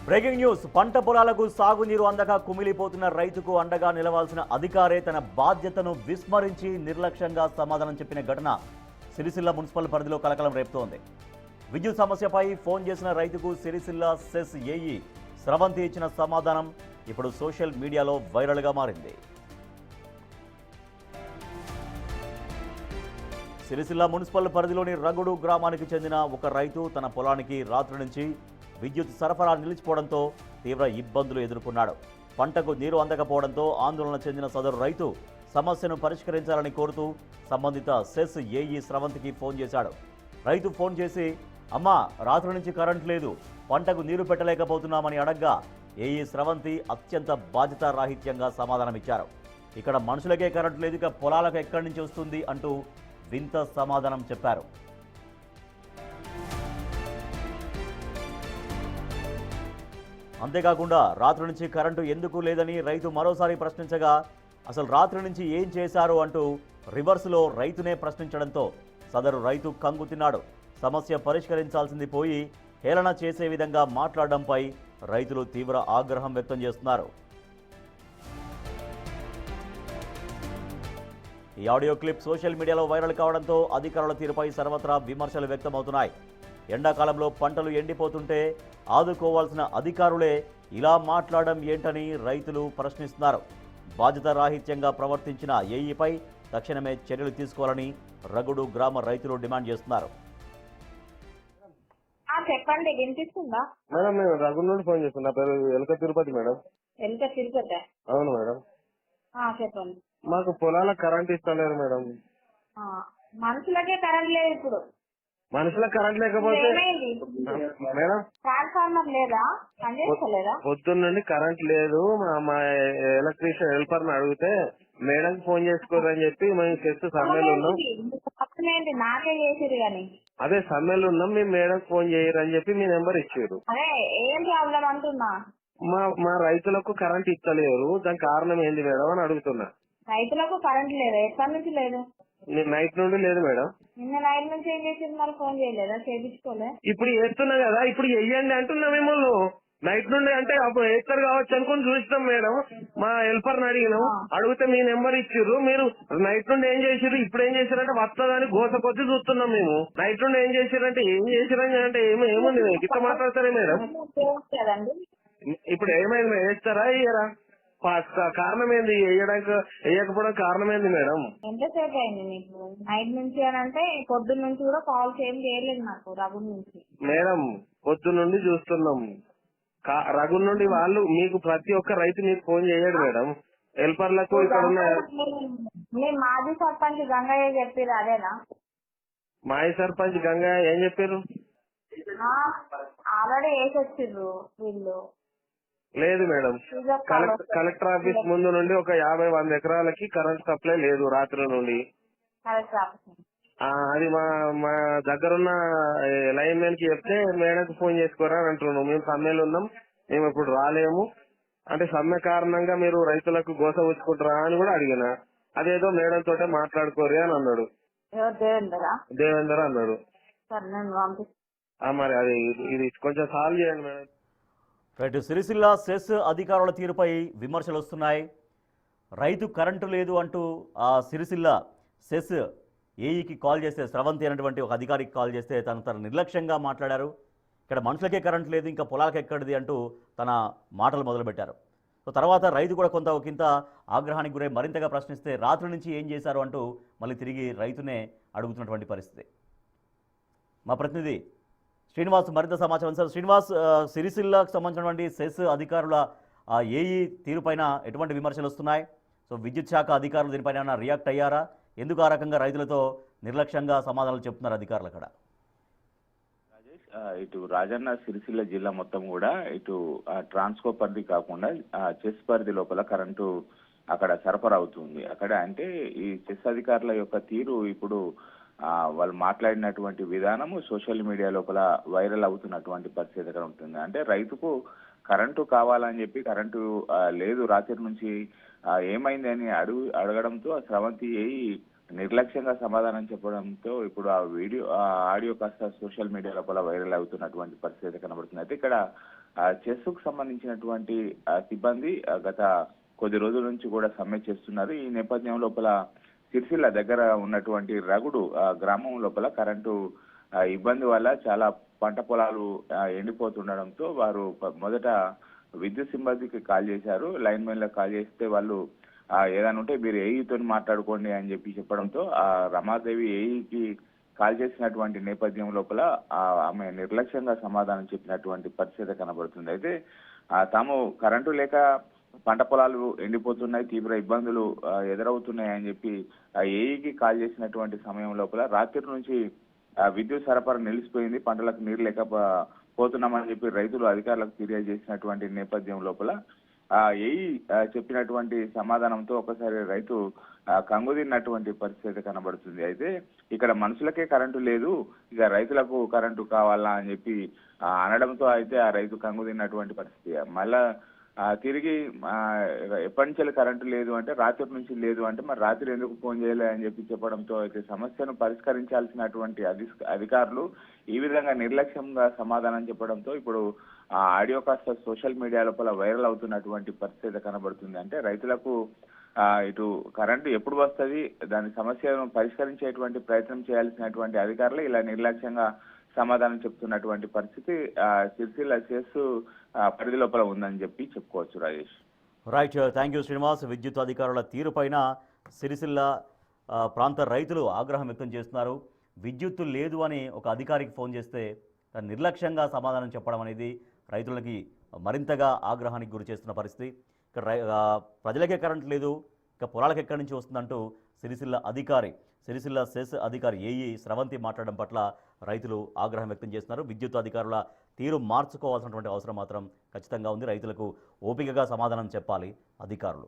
Breaking news. పంట పొలాలకు సాగునీరు అందక కుమిలిపోతున్న రైతుకు అండగా నిలవాల్సిన అధికారే తన బాధ్యతను విస్మరించి నిర్లక్ష్యంగా సమాధానం చెప్పిన ఘటన సిరిసిల్ల మున్సిపల్ పరిధిలో కలకలం రేపుతోంది. విద్యుత్ సమస్యపై ఫోన్ చేసిన రైతుకు సిరిసిల్ల సెస్ ఏఈ స్రవంతి ఇచ్చిన సమాధానం ఇప్పుడు సోషల్ మీడియాలో వైరల్గా మారింది. సిరిసిల్ల మున్సిపల్ పరిధిలోని రగుడు గ్రామానికి చెందిన ఒక రైతు తన పొలానికి రాత్రి నుంచి విద్యుత్ సరఫరా నిలిచిపోవడంతో తీవ్ర ఇబ్బందులు ఎదుర్కొన్నాడు. పంటకు నీరు అందకపోవడంతో ఆందోళన చెందిన సదరు రైతు సమస్యను పరిష్కరించాలని కోరుతూ సంబంధిత సెస్ ఏఈ స్రవంతికి ఫోన్ చేశాడు. రైతు ఫోన్ చేసి, అమ్మా, రాత్రి నుంచి కరెంట్ లేదు, పంటకు నీరు పెట్టలేకపోతున్నామని అడగ్గా ఏఈ స్రవంతి అత్యంత బాధ్యతారాహిత్యంగా సమాధానమిచ్చారు. ఇక్కడ మనుషులకే కరెంట్ లేదు, ఇక పొలాలకు ఎక్కడి నుంచి వస్తుంది అంటూ వింత సమాధానం చెప్పారు. అంతేకాకుండా రాత్రి నుంచి కరెంటు ఎందుకు లేదని రైతు మరోసారి ప్రశ్నించగా అసలు రాత్రి నుంచి ఏం చేశారు అంటూ రివర్స్లో రైతునే ప్రశ్నించడంతో సదరు రైతు కంగు తిన్నాడు. సమస్య పరిష్కరించాల్సింది పోయి హేళన చేసే విధంగా మాట్లాడడంపై రైతులు తీవ్ర ఆగ్రహం వ్యక్తం చేస్తున్నారు. ఈ ఆడియో క్లిప్ సోషల్ మీడియాలో వైరల్ కావడంతో అధికారుల తీరుపై సర్వత్రా విమర్శలు వ్యక్తమవుతున్నాయి. ఎండాకాలంలో పంటలు ఎండిపోతుంటే ఆదుకోవాల్సిన అధికారులే ఇలా మాట్లాడడం ఏంటని రైతులు ప్రశ్నిస్తున్నారు. బాధ్యతారాహిత్యంగా ప్రవర్తించిన ఏఈపై తక్షణమే చర్యలు తీసుకోవాలని రగుడు గ్రామ రైతులు డిమాండ్ చేస్తున్నారు. చెప్పండి, వినిపిస్తుందా? మేడం, నేను రఘుల నుండి ఫోన్ చేస్తున్నా. నా పేరు ఎలక తిరుపతి మేడం. ఎంత తిరుపతి? అవును మేడం. చెప్పండి. మాకు పొలాల కరెంట్ ఇస్తలేరు మేడం. మనుషులకే కరెంట్ లేదు. ఇప్పుడు మనుషులకు కరెంట్ లేకపోతే మేడం ట్రాన్స్ఫార్మర్ లేదా, పనిచేస్తలేదా? పొద్దున్న నుండి కరెంట్ లేదు. మా ఎలక్ట్రీషియన్ హెల్పర్ ని అడిగితే మేడం ఫోన్ చేసుకోరని చెప్పి మేము చేస్తూ సమ్మెలు ఉన్నాం. నాకే చేసిరు కానీ అదే సమ్మెలు ఉన్నాం, మేము మేడం ఫోన్ చేయరని చెప్పి మీ నెంబర్ ఇచ్చారు. అదే ఏం ప్రాబ్లం అంటున్నా. మా రైతులకు కరెంట్ ఇస్తలేరు, దానికి కారణం ఏంది మేడం అని అడుగుతున్నా. రైతులకు కరెంట్ లేదు, ఎప్పటి నుంచి లేదు? నైట్ నుండి లేదు మేడం. నిన్న నైట్ నుంచి ఏం చేసింది మరి? ఫోన్ చేయలేదా? చేయించుకోలే? ఇప్పుడు చేస్తున్నా కదా, ఇప్పుడు చెయ్యండి అంటున్నా మిమ్మల్ని. నైట్ నుండి అంటే అప్పుడు వేస్తారు కావచ్చు అనుకుని చూస్తాం మేడం. మా హెల్పర్ ని అడిగినాం, అడిగితే మీ నెంబర్ ఇచ్చిర్రు. మీరు నైట్ నుండి ఏం చేసిర్రు, ఇప్పుడు ఏం చేశారంటే వస్తుందని గోస కొద్ది చూస్తున్నాం మేము. నైట్ నుండి ఏం చేశారంటే ఏం చేశారని అంటే ఏముంది గిట్ట మాట్లాడతారే మేడం. ఇప్పుడు ఏమైంది, వేస్తారా ఇయ్యరా? కారణం ఏంది వేయడానికి, వేయకపోవడం కారణం ఏంది మేడం? ఎంతసేపు అయింది మీకు నైట్ నుంచి అని అంటే? పొద్దున్న నుంచి కూడా కాల్స్ ఏం చేయలేదు నాకు రఘు నుంచి. మేడం, పొద్దు నుండి చూస్తున్నాం. రఘు నుండి వాళ్ళు మీకు ప్రతి ఒక్క రైతు మీకు ఫోన్ చేయడు మేడం. హెల్పర్లకు ఇక్కడ ఉన్న మీ మాజీ సర్పంచ్ గంగయ్య చెప్పారు, అదేనా? మాజీ సర్పంచ్ గంగయ్య ఏం చెప్పారు? ఆల్రెడీ వేసి వచ్చిర్రు వీళ్ళు. లేదు మేడం, కలెక్టర్ ఆఫీస్ ముందు నుండి ఒక 50-100 ఎకరాలకి కరెంట్ సప్లై లేదు రాత్రి నుండి. అది మా దగ్గరున్న లైన్ మ్యాన్ కి చెప్తే మేడంకి ఫోన్ చేసుకోరా అని అంటున్నాం. మేము సమ్మెలు ఉన్నాం, మేము ఇప్పుడు రాలేము అంటే సమ్మె కారణంగా మీరు రైతులకు గోస ఉంచుకుంటారా అని కూడా అడిగిన. అదేదో మేడం తోటే మాట్లాడుకోరు అని అన్నాడు. దేవేందర్ అన్నాడు. మరి అది ఇది కొంచెం సాల్వ్ చేయండి మేడం. రైతు సిరిసిల్ల సెస్ అధికారుల తీరుపై విమర్శలు వస్తున్నాయి. రైతు కరెంటు లేదు అంటూ ఆ సిరిసిల్ల సెస్ ఏఈకి కాల్ చేస్తే, స్రవంతి అనేటువంటి ఒక అధికారికి కాల్ చేస్తే తన నిర్లక్ష్యంగా మాట్లాడారు. ఇక్కడ మనుషులకే కరెంట్ లేదు, ఇంకా పొలాలకు ఎక్కడిది అంటూ తన మాటలు మొదలుపెట్టారు. సో తర్వాత రైతు కూడా ఒకంత ఆగ్రహానికి గురై మరింతగా ప్రశ్నిస్తే రాత్రి నుంచి ఏం చేశారు అంటూ మళ్ళీ తిరిగి రైతునే అడుగుతున్నటువంటి పరిస్థితి. మా ప్రతినిధి శ్రీనివాస్ మరింత సమాచారం. సార్ శ్రీనివాస్, సిరిసిల్లకు సంబంధించినటువంటి సెస్ అధికారుల ఏఈ తీరుపైన ఎటువంటి విమర్శలు వస్తున్నాయి? సో విద్యుత్ శాఖ అధికారులు దీనిపైన ఏమైనా రియాక్ట్ అయ్యారా? ఎందుకు ఆ రకంగా రైతులతో నిర్లక్ష్యంగా సమాధానాలు చెప్తున్నారు అధికారులు అక్కడ? రాజేష్, ఇటు రాజన్న సిరిసిల్ల జిల్లా మొత్తం కూడా ఇటు ట్రాన్స్కో పరిధి కాకుండా చెస్ పరిధి లోపల కరెంటు అక్కడ సరఫరా అవుతుంది. అక్కడ అంటే ఈ చెస్ అధికారుల యొక్క తీరు ఇప్పుడు వాళ్ళు మాట్లాడినటువంటి విధానము సోషల్ మీడియా లోపల వైరల్ అవుతున్నటువంటి పరిస్థితి అక్కడ ఉంటుంది. అంటే రైతుకు కరెంటు కావాలని చెప్పి కరెంటు లేదు రాత్రి నుంచి ఏమైంది అని అడగడంతో స్రవంతి నిర్లక్ష్యంగా సమాధానం చెప్పడంతో ఇప్పుడు ఆ ఆడియో కాస్త సోషల్ మీడియా లోపల వైరల్ అవుతున్నటువంటి పరిస్థితి కనబడుతుంది. అయితే ఇక్కడ చెస్ కు సంబంధించినటువంటి సిబ్బంది గత కొద్ది రోజుల నుంచి కూడా సమ్మె చేస్తున్నారు. ఈ నేపథ్యం లోపల సిరిసిల్ల దగ్గర ఉన్నటువంటి రగుడు గ్రామం లోపల కరెంటు ఇబ్బంది వల్ల చాలా పంట పొలాలు ఎండిపోతుండడంతో వారు మొదట విద్యుత్ సిబ్బందికి కాల్ చేశారు. లైన్ మెన్ లకు కాల్ చేస్తే వాళ్ళు ఏదైనా ఉంటే మీరు ఏఈతో మాట్లాడుకోండి అని చెప్పి చెప్పడంతో ఆ రమాదేవి ఏఈకి కాల్ చేసినటువంటి నేపథ్యం లోపల ఆమె నిర్లక్ష్యంగా సమాధానం చెప్పినటువంటి పరిస్థితి కనబడుతుంది. అయితే తాము కరెంటు లేక పంట పొలాలు ఎండిపోతున్నాయి, తీవ్ర ఇబ్బందులు ఎదురవుతున్నాయి అని చెప్పి ఏఈకి కాల్ చేసినటువంటి సమయం లోపల రాత్రి నుంచి విద్యుత్ సరఫరా నిలిచిపోయింది, పంటలకు నీరు లేక పోతున్నామని చెప్పి రైతులు అధికారులకు ఫిర్యాదు చేసినటువంటి నేపథ్యం లోపల ఏఈ చెప్పినటువంటి సమాధానంతో ఒకసారి రైతు కంగుదిన్నటువంటి పరిస్థితి కనబడుతుంది. అయితే ఇక్కడ మనుషులకే కరెంటు లేదు, ఇక రైతులకు కరెంటు కావాలా అని చెప్పి అనడంతో అయితే ఆ రైతు కంగుదిన్నటువంటి పరిస్థితి. మళ్ళా తిరిగి ఎప్పటి నుంచి కరెంటు లేదు అంటే రాత్రి నుంచి లేదు అంటే మరి రాత్రి ఎందుకు ఫోన్ చేయలే అని చెప్పి చెప్పడంతో అయితే సమస్యను పరిష్కరించాల్సినటువంటి అధికారులు ఈ విధంగా నిర్లక్ష్యంగా సమాధానం చెప్పడంతో ఇప్పుడు ఆ ఆడియో కాస్త సోషల్ మీడియా లోపల వైరల్ అవుతున్నటువంటి పరిస్థితి కనబడుతుంది. అంటే రైతులకు ఇటు కరెంటు ఎప్పుడు వస్తుంది, దాని సమస్యను పరిష్కరించేటువంటి ప్రయత్నం చేయాల్సినటువంటి అధికారులు ఇలా నిర్లక్ష్యంగా సమాధానం చెప్తున్నటువంటి పరిస్థితి సిరిసిల్ల చెస్ పరిధి లోపల ఉందని చెప్పి చెప్పుకోవచ్చు. Rajesh. Right, thank you Srinivas. విద్యుత్ అధికారుల తీరుపైన సిరిసిల్ల ప్రాంత రైతులు ఆగ్రహం వ్యక్తం చేస్తున్నారు. విద్యుత్తు లేదు అని ఒక అధికారికి ఫోన్ చేస్తే నిర్లక్ష్యంగా సమాధానం చెప్పడం అనేది రైతులకి మరింతగా ఆగ్రహానికి గురి చేస్తున్న పరిస్థితి. ఇక్కడ ప్రజలకే కరెంట్ లేదు, ఇక పొలాలకు ఎక్కడి నుంచి వస్తుందంటూ సిరిసిల్ల సెస్ అధికారి ఏఈ స్రవంతి మాట్లాడడం పట్ల రైతులు ఆగ్రహం వ్యక్తం చేస్తున్నారు. విద్యుత్ అధికారుల తీరు మార్చుకోవాల్సినటువంటి అవసరం మాత్రం ఖచ్చితంగా ఉంది. రైతులకు ఓపికగా సమాధానం చెప్పాలి అధికారులు.